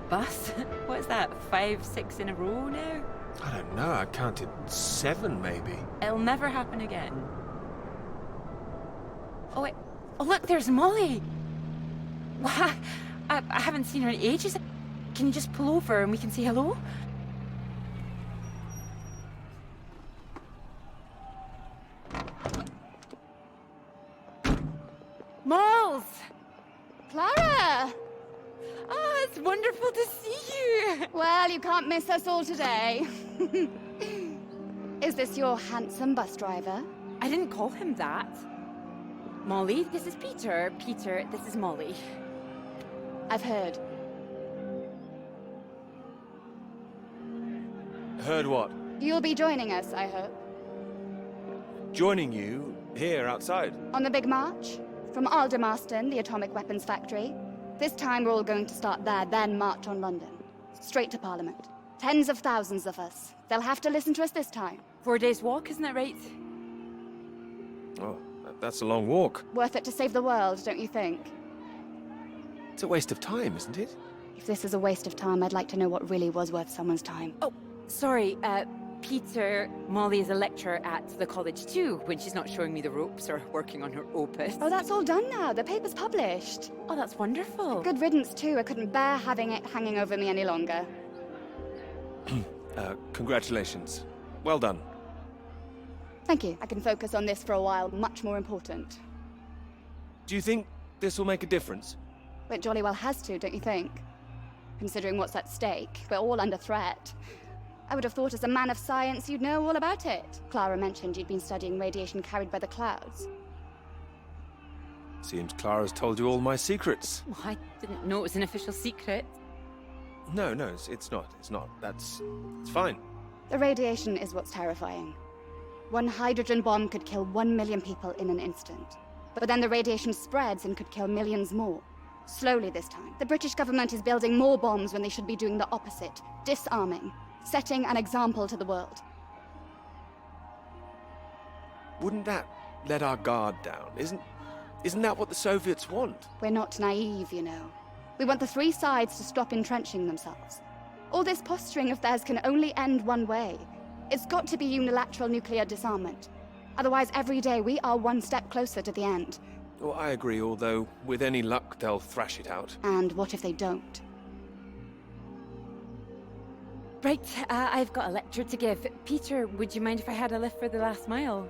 bus? What's that, 5, 6 in a row now? I don't know, I counted 7 maybe. It'll never happen again. Oh, wait. Oh, look, there's Molly. Wow, I haven't seen her in ages. Can you just pull over and we can say hello? Moles! Clara! Oh, it's wonderful to see you. Well, you can't miss us all today. Is this your handsome bus driver? I didn't call him that. Molly, this is Peter. Peter, this is Molly. I've heard. Heard what? You'll be joining us, I hope. Joining you here outside? On the big march? From Aldermaston, the atomic weapons factory. This time we're all going to start there, then march on London. Straight to Parliament. Tens of thousands of us. They'll have to listen to us this time. 4 days walk, isn't that right? Oh, that's a long walk. Worth it to save the world, don't you think? It's a waste of time, isn't it? If this is a waste of time, I'd like to know what really was worth someone's time. Oh, sorry, Peter, Molly is a lecturer at the college too, when she's not showing me the ropes or working on her opus. Oh, that's all done now. The paper's published. Oh, that's wonderful. Good riddance too. I couldn't bear having it hanging over me any longer. Congratulations. Well done. Thank you. I can focus on this for a while. Much more important. Do you think this will make a difference? It jolly well has to, don't you think? Considering what's at stake, we're all under threat. I would have thought as a man of science you'd know all about it. Clara mentioned you'd been studying radiation carried by the clouds. Seems Clara's told you all my secrets. Well, I didn't know it was an official secret. No, it's not. It's not. It's fine. The radiation is what's terrifying. One hydrogen bomb could kill 1 million people in an instant. But then the radiation spreads and could kill millions more. Slowly this time. The British government is building more bombs when they should be doing the opposite. Disarming. Setting an example to the world. Wouldn't that let our guard down? Isn't that what the Soviets want? We're not naive, you know. We want the three sides to stop entrenching themselves. All this posturing of theirs can only end one way. It's got to be unilateral nuclear disarmament. Otherwise, every day we are one step closer to the end. Well, I agree, although with any luck they'll thrash it out. And what if they don't? Right, I've got a lecture to give. Peter, would you mind if I had a lift for the last mile?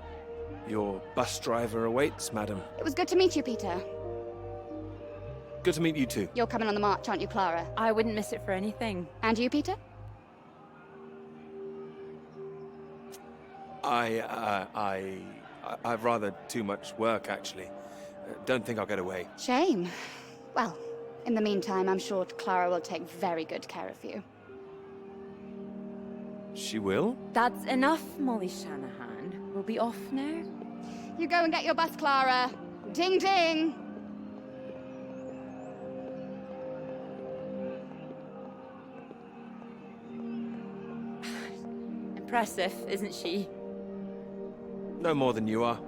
Your bus driver awaits, madam. It was good to meet you, Peter. Good to meet you too. You're coming on the march, aren't you, Clara? I wouldn't miss it for anything. And you, Peter? I've rather too much work, actually. Don't think I'll get away. Shame. Well, in the meantime, I'm sure Clara will take very good care of you. She will? That's enough, Molly Shanahan. We'll be off now. You go and get your bus, Clara. Ding, ding! Impressive, isn't she? No more than you are.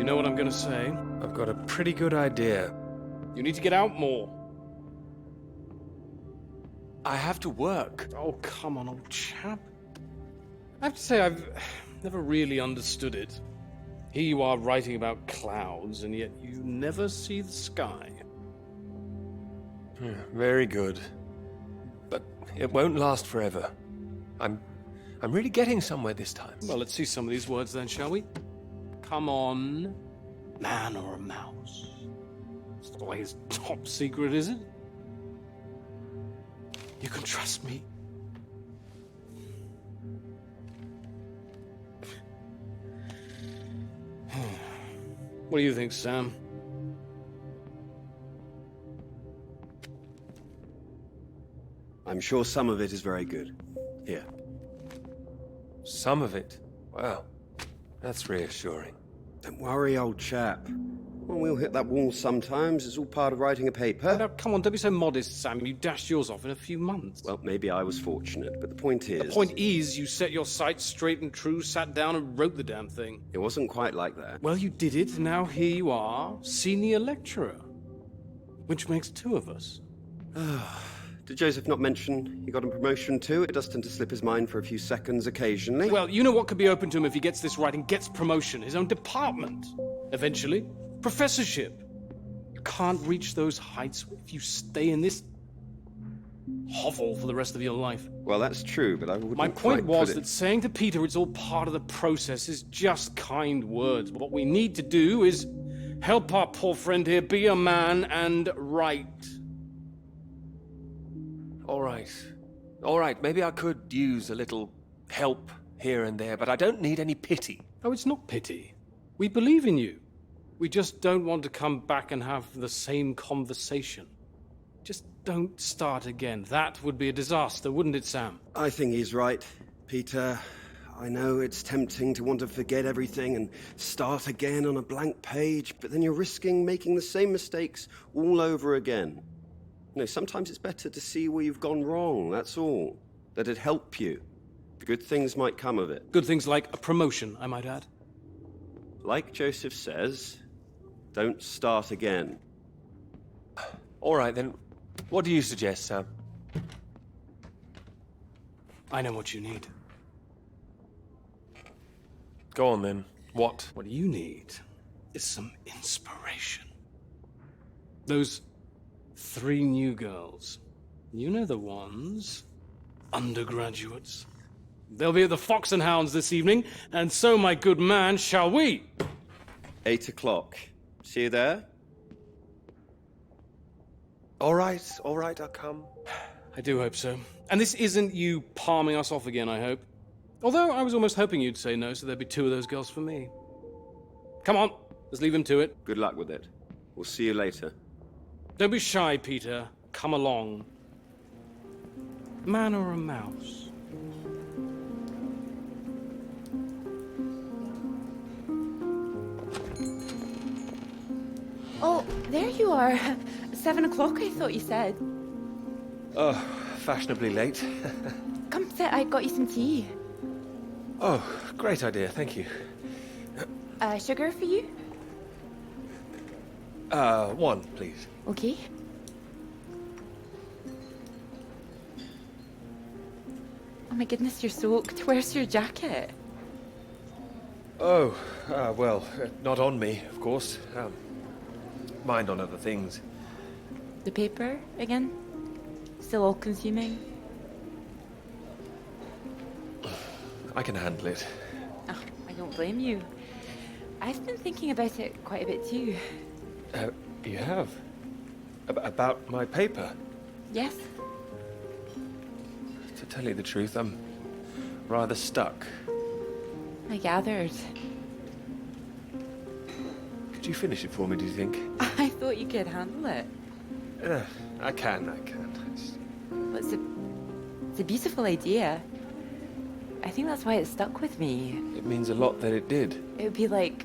know what I'm going to say. I've got a pretty good idea. You need to get out more. I have to work. Oh, come on, old chap. I have to say, I've never really understood it. Here you are writing about clouds, and yet you never see the sky. Very good. But it won't last forever. I'm really getting somewhere this time. Well, let's see some of these words then, shall we? Come on. Man or a mouse? It's not always top secret, is it? You can trust me. What do you think, Sam? I'm sure some of it is very good. Here. Some of it? Wow. That's reassuring. Don't worry, old chap. Well, we'll hit that wall sometimes. It's all part of writing a paper. Now, come on, don't be so modest, Sam. You dashed yours off in a few months. Well, maybe I was fortunate, but the point is... The point is, you set your sights straight and true, sat down and wrote the damn thing. It wasn't quite like that. Well, you did it, and now here you are, senior lecturer. Which makes two of us. Did Joseph not mention he got a promotion too? It does tend to slip his mind for a few seconds occasionally. Well, you know what could be open to him if he gets this right and gets promotion? His own department. Eventually. Professorship. You can't reach those heights if you stay in this hovel for the rest of your life. Well, that's true, but I wouldn't My point quite was put it... that saying to Peter it's all part of the process is just kind words. What we need to do is help our poor friend here be a man and write. All right, maybe I could use a little help here and there, but I don't need any pity. Oh, it's not pity. We believe in you. We just don't want to come back and have the same conversation. Just don't start again. That would be a disaster, wouldn't it, Sam? I think he's right, Peter. I know it's tempting to want to forget everything and start again on a blank page, but then you're risking making the same mistakes all over again. You know, sometimes it's better to see where you've gone wrong, that's all. Let it help you. Good things might come of it. Good things like a promotion, I might add. Like Joseph says, don't start again. All right, then. What do you suggest, Sam? I know what you need. Go on, then. What? What you need is some inspiration. Those 3 new girls. You know the ones. Undergraduates. They'll be at the Fox and Hounds this evening, and so, my good man, shall we? 8 o'clock. See you there? All right, I'll come. I do hope so. And this isn't you palming us off again, I hope. Although I was almost hoping you'd say no, so there'd be 2 of those girls for me. Come on, let's leave him to it. Good luck with it. We'll see you later. Don't be shy, Peter. Come along. Man or a mouse? Oh, there you are. 7 o'clock, I thought you said. Oh, fashionably late. Come sit, I got you some tea. Oh, great idea, thank you. Sugar for you? 1, please. Okay. Oh my goodness, you're soaked. Where's your jacket? Oh, well, not on me, of course. Mind on other things. The paper again? Still all consuming? I can handle it. Oh, I don't blame you. I've been thinking about it quite a bit too. You have? About my paper? Yes? To tell you the truth, I'm rather stuck. I gathered. Could you finish it for me, do you think? I thought you could handle it. I can. Well, it's a beautiful idea. I think that's why it stuck with me. It means a lot that it did. It would be like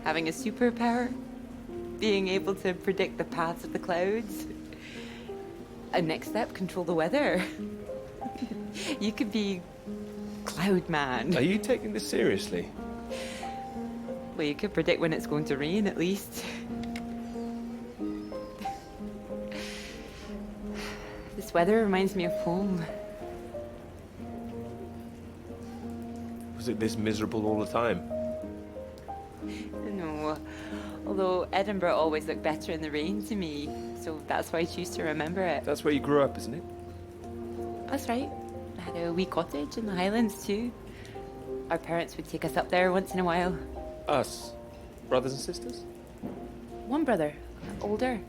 having a superpower. Being able to predict the paths of the clouds. And next step, control the weather. You could be Cloud Man. Are you taking this seriously? Well, you could predict when it's going to rain, at least. This weather reminds me of home. Was it this miserable all the time? No, although Edinburgh always looked better in the rain to me, so that's why I choose to remember it. That's where you grew up, isn't it? That's right. I had a wee cottage in the Highlands too. Our parents would take us up there once in a while. Us? Brothers and sisters? One brother, older.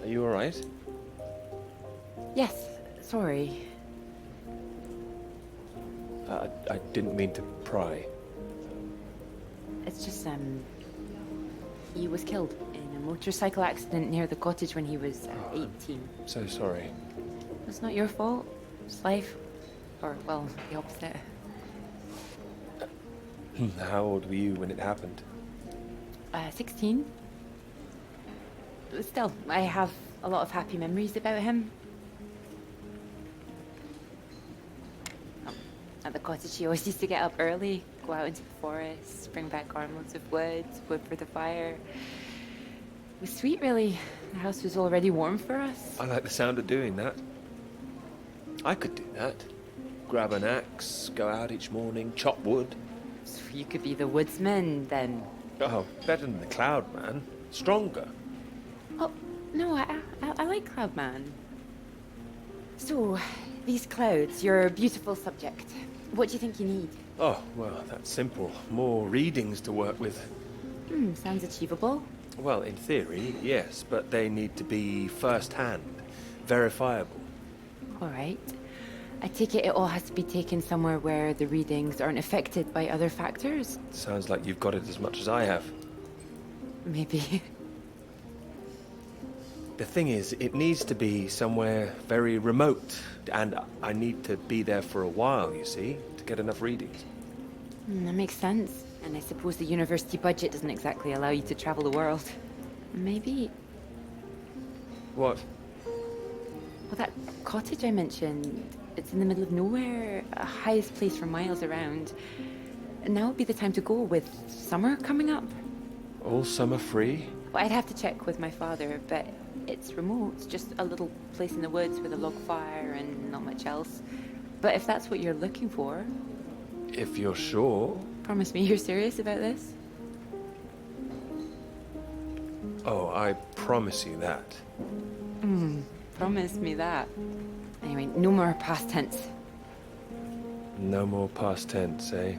Are you alright? Yes, sorry. I didn't mean to pry. It's just, he was killed in a motorcycle accident near the cottage when he was 18. So sorry. It's not your fault. It's life. Or, well, the opposite. How old were you when it happened? 16. Still, I have a lot of happy memories about him. At the cottage, he always used to get up early, go out into the forest, bring back armloads of wood, wood for the fire. It was sweet, really. The house was already warm for us. I like the sound of doing that. I could do that. Grab an axe, go out each morning, chop wood. So you could be the woodsman, then. Oh, better than the cloud man. Stronger. Oh, no, I like Cloudman. So, these clouds, your beautiful subject. What do you think you need? Oh, well, that's simple. More readings to work with. Sounds achievable. Well, in theory, yes, but they need to be first-hand, verifiable. All right. I take it all has to be taken somewhere where the readings aren't affected by other factors? Sounds like you've got it as much as I have. Maybe. The thing is, it needs to be somewhere very remote, and I need to be there for a while, you see, to get enough readings. That makes sense. And I suppose the university budget doesn't exactly allow you to travel the world. Maybe... What? Well, that cottage I mentioned, it's in the middle of nowhere, a highest place for miles around. Now would be the time to go with summer coming up. All summer free? Well, I'd have to check with my father, but it's remote. It's just a little place in the woods with a log fire and not much else. But if that's what you're looking for... If you're sure. Promise me you're serious about this? Oh, I promise you that. Promise me that. Anyway, no more past tense. No more past tense, eh?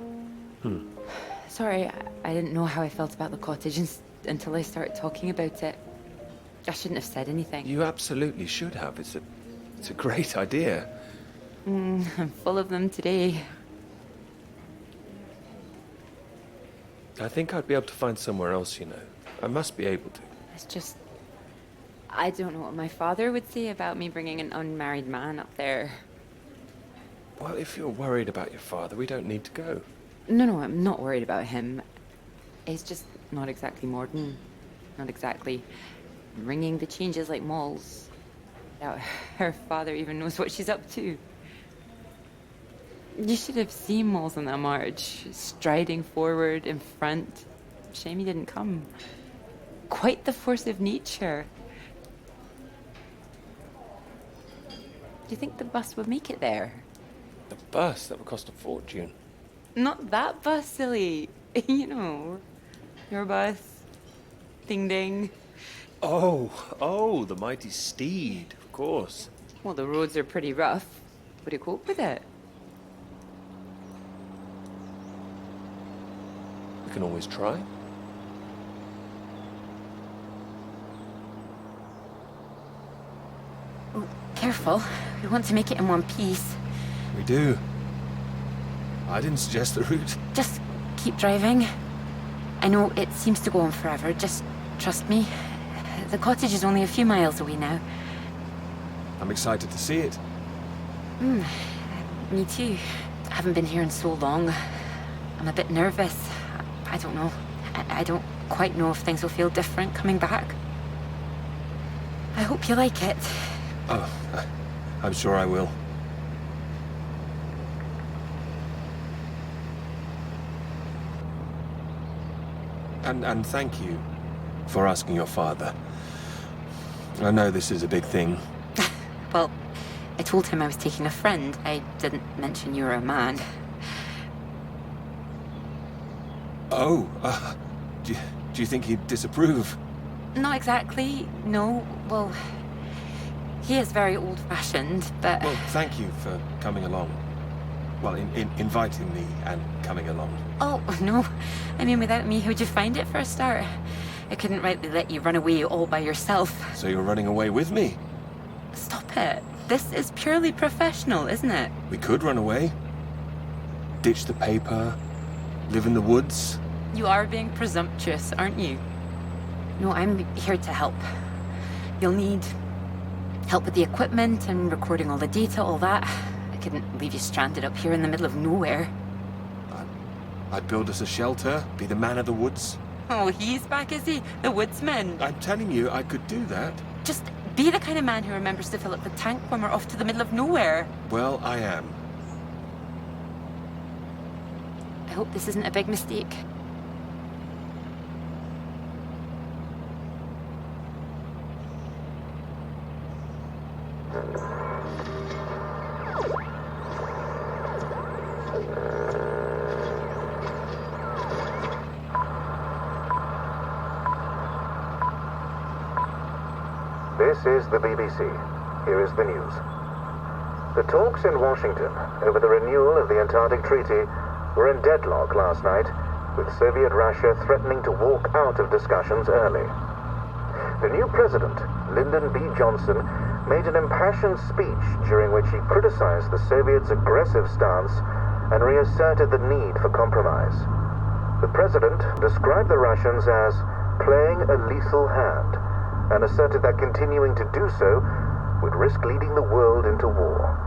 Sorry, I didn't know how I felt about the cottage until I started talking about it. I shouldn't have said anything. You absolutely should have. It's a great idea. I'm full of them today. I think I'd be able to find somewhere else, you know. I must be able to. It's just... I don't know what my father would say about me bringing an unmarried man up there. Well, if you're worried about your father, we don't need to go. No, I'm not worried about him. He's just not exactly modern. Not exactly ringing the changes like Moll's. Doubt her father even knows what she's up to. You should have seen Moll's on that march, striding forward in front. Shame he didn't come. Quite the force of nature. Do you think the bus would make it there? The bus, that would cost a fortune. Not that bus, silly. You know, your bus. Ding ding. Oh, the mighty steed, of course. Well, the roads are pretty rough. Would you cope with it? We can always try. Oh, careful. We want to make it in one piece. We do. I didn't suggest the route. Just keep driving. I know it seems to go on forever. Just trust me. The cottage is only a few miles away now. I'm excited to see it. Me too. I haven't been here in so long. I'm a bit nervous. I don't know. I don't quite know if things will feel different coming back. I hope you like it. Oh, I'm sure I will. And thank you for asking your father. I know this is a big thing. Well, I told him I was taking a friend. I didn't mention you were a man. Oh, do you think he'd disapprove? Not exactly, no. Well, he is very old-fashioned, but... Well, thank you for coming along. Well, inviting me and coming along. Oh, no. I mean, without me, how'd you find it for a start? I couldn't rightly let you run away all by yourself. So you're running away with me? Stop it. This is purely professional, isn't it? We could run away. Ditch the paper. Live in the woods. You are being presumptuous, aren't you? No, I'm here to help. You'll need help with the equipment and recording all the data, all that. I couldn't leave you stranded up here in the middle of nowhere. I'd build us a shelter, be the man of the woods. Oh, he's back, is he? The woodsman. I'm telling you, I could do that. Just be the kind of man who remembers to fill up the tank when we're off to the middle of nowhere. Well, I am. I hope this isn't a big mistake. This is the BBC. Here is the news. The talks in Washington over the renewal of the Antarctic Treaty were in deadlock last night, with Soviet Russia threatening to walk out of discussions early. The new president, Lyndon B. Johnson, made an impassioned speech during which he criticized the Soviets' aggressive stance and reasserted the need for compromise. The president described the Russians as playing a lethal hand and asserted that continuing to do so would risk leading the world into war.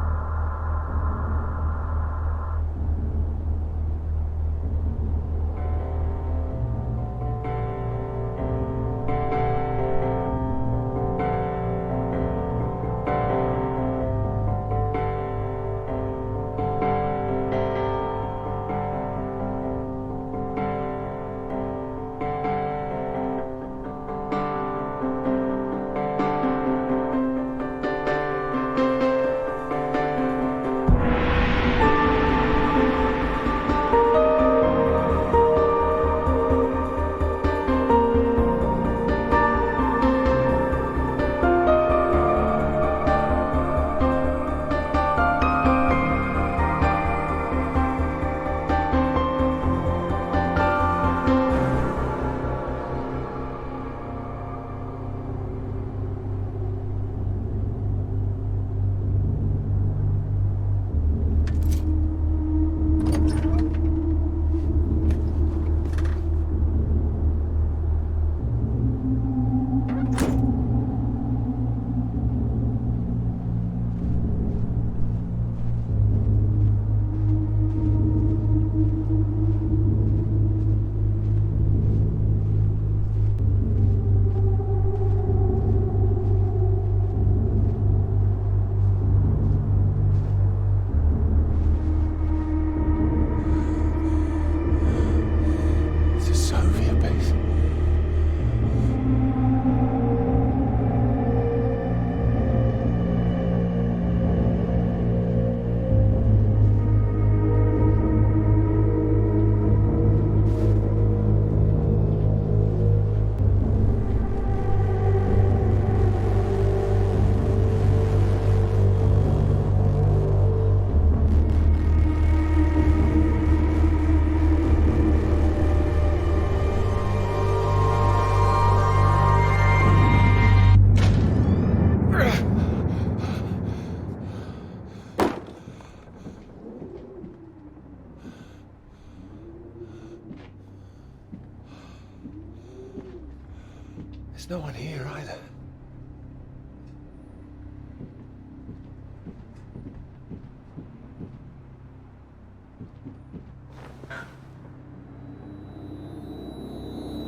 There's no one here either.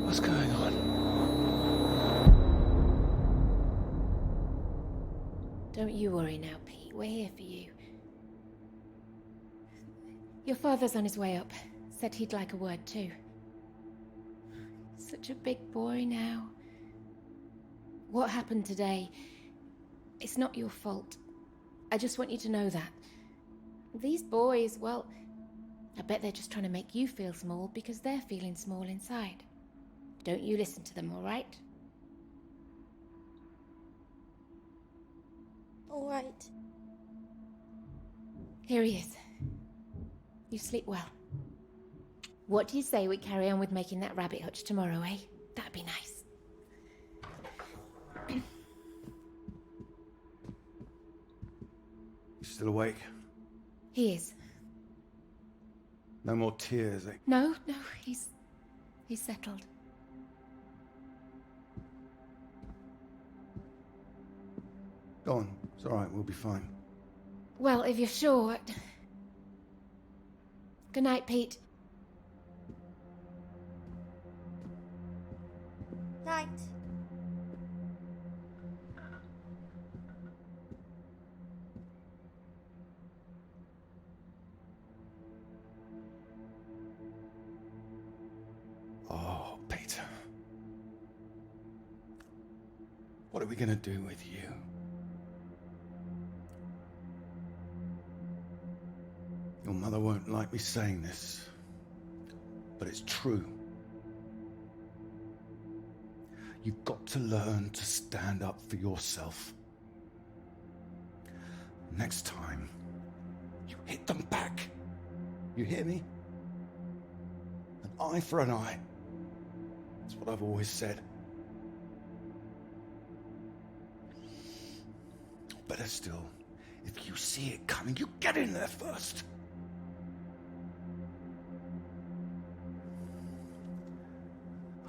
What's going on? Don't you worry now, Pete. We're here for you. Your father's on his way up. Said he'd like a word too. such a big boy now. What happened today, it's not your fault. I just want you to know that. These boys, well, I bet they're just trying to make you feel small because they're feeling small inside. Don't you listen to them, all right? All right. Here he is. You sleep well. What do you say we carry on with making that rabbit hutch tomorrow, eh? That'd be nice. You still awake? He is. No more tears, eh? No, he's settled. Go on. It's all right. We'll be fine. Well, if you're sure. Good night, Pete. Night. Oh, Peter. What are we gonna do with you? Your mother won't like me saying this, but it's true. You've got to learn to stand up for yourself. Next time, you hit them back. You hear me? An eye for an eye. That's what I've always said. Better still, if you see it coming, you get in there first.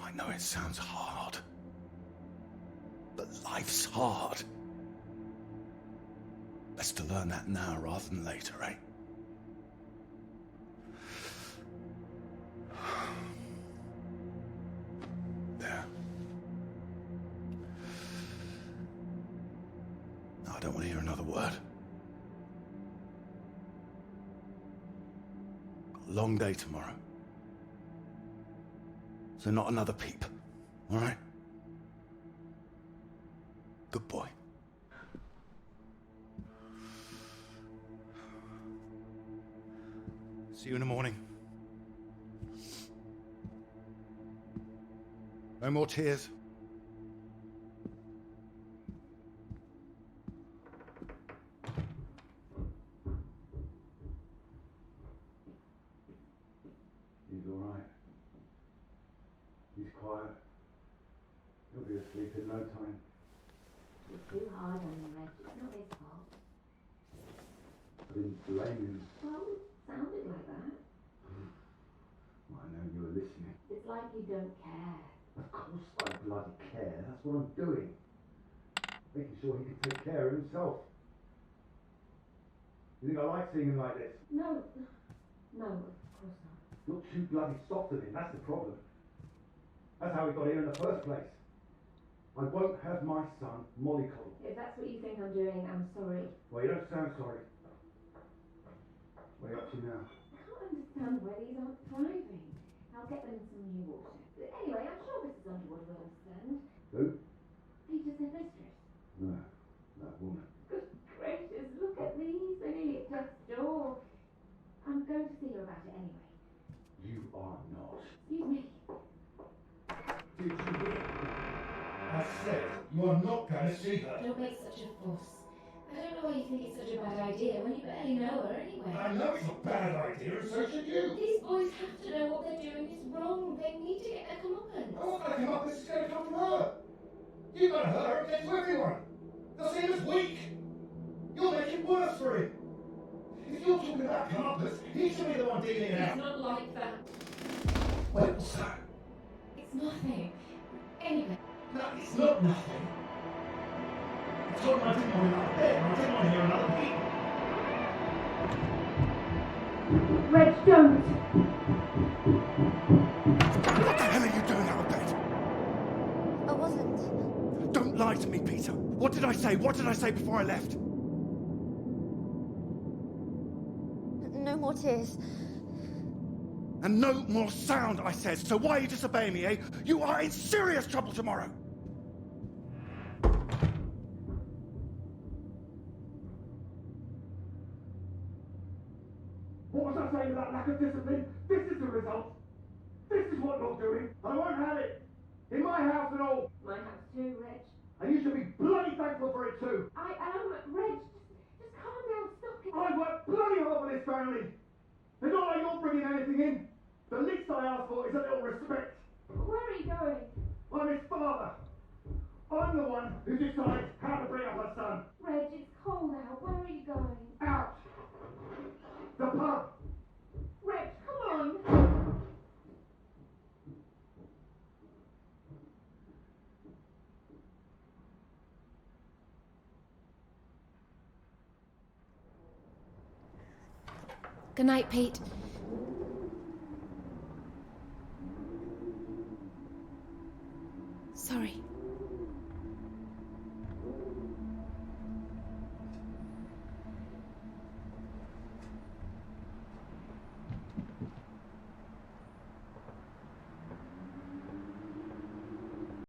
I know it sounds hard, but life's hard. Best to learn that now rather than later, eh? There. I don't want to hear another word. Got a long day tomorrow. So not another peep, all right? Good boy. See you in the morning. No more tears. He's all right. He's quiet. He'll be asleep in no time. You're too hard on him, Reg. It's not his fault. I didn't blame him. Well, it sounded like that. Well, I know you were listening. It's like you don't care. Of course I bloody care. That's what I'm doing. Making sure he can take care of himself. You think I like seeing him like this? No, of course not. You're too bloody soft of him. That's the problem. That's how we got here in the first place. I won't have my son mollycoddled. If that's what you think I'm doing, I'm sorry. Well, you don't sound sorry. What are you up to now? I can't understand why these aren't thriving. I'll get them some new water. But anyway, I'm sure Mrs. Underwood will understand. Who? Peter's their mistress. No, that woman. Good gracious, look at these. They're nearly at death's door. I'm going to see her about it anyway. You are not. Excuse me. Did you hear? I said you are not going to see her. Don't make such a fuss. I don't know why you think it's such a bad idea when you barely know her anyway. I know it's a bad idea, and so should you. These boys have to know what they're doing is wrong. They need to get their comeuppance. I'm not going to come up. This is going to come from her. You're going to hurt her and get to everyone. They'll see him as weak. You'll make it worse for him. If you're talking about comeuppance, he should be the one dealing it out. It's not like that. Well, what's that? It's nothing. Anyway. No, it's not nothing. I told him I didn't want him out of bed, and I didn't want to hear another peep. Reg, don't! What the hell are you doing out of bed? I wasn't. Don't lie to me, Peter. What did I say? What did I say before I left? No more tears. And no more sound, I said. So why are you disobeying me, eh? You are in serious trouble tomorrow. What was I saying about lack of discipline? This is the result. This is what you're doing. I won't have it. In my house and all. My house too, Reg. And you should be bloody thankful for it too. I am, Reg. Just calm down, stop it. I worked bloody hard for this family. It's not like you're bringing anything in. The least I ask for is a little respect. Where are you going? I'm his father. I'm the one who decides how to bring up a son. Reg, it's cold out. Where are you going? Out. The pub. Reg, come on. Good night, Pete. Sorry.